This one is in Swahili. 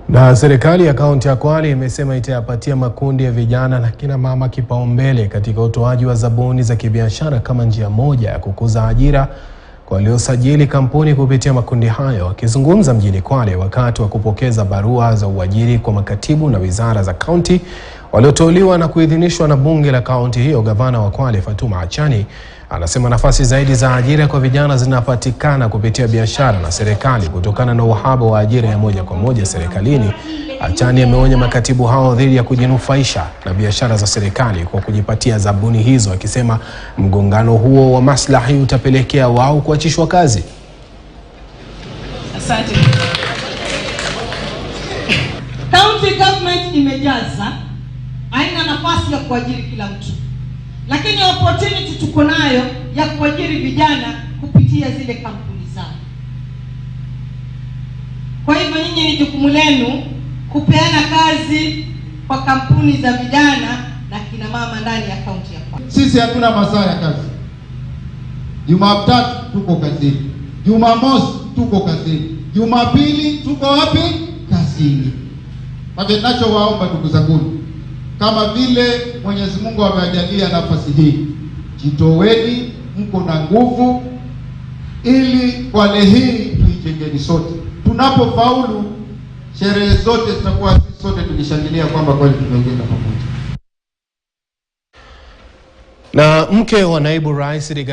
Na serikali ya kaunti ya Kwale imesema itayapatia makundi ya vijana na kina mama kipaumbele katika utoaji wa zabuni za kibiashara kama njia moja ya kukuza ajira kwa waliosajili kampuni kupitia makundi hayo. Akizungumza mjini Kwale wakati wa kupokeza barua za uajiri kwa makatibu na wizara za kaunti walioteuliwa na kuidhinishwa na bunge la kaunti hiyo, gavana wa Kwale Fatuma Achani anasema nafasi zaidi za ajira kwa vijana zinapatikana kupitia biashara na serikali kutokana na uhaba wa ajira ya moja kwa moja serikalini. Achani ameonya makatibu hao dhidi ya kujinufaisha na biashara za serikali kwa kujipatia zabuni hizo, akisema mgongano huo wa maslahi utapelekea wao kuachishwa kazi. Asante. County government imejaza, haina nafasi ya kuajiri kila mtu. Lakini opportunity tuko nayo ya kuajiri vijana kupitia zile kampuni zao. Kwa hivyo nyinyi ni jukumu lenu kupeana kazi kwa kampuni za vijana na kina mama ndani ya kaunti ya Kwale. Sisi hatuna masaa ya kazi. Jumatatu tuko kazini, Jumamosi tuko kazini, Jumapili tuko wapi? Kazini. Kwa hivyo ninachowaomba ndugu zangu, kama vile Mwenyezi Mungu amewajalia nafasi hii, jitoweni, mko na nguvu, ili Kwale hii tuijengeni sote. Tunapofaulu, sherehe zote zitakuwa sote tulishangilia kwamba Kwale tumejenga pamoja. Na mke wa naibu rais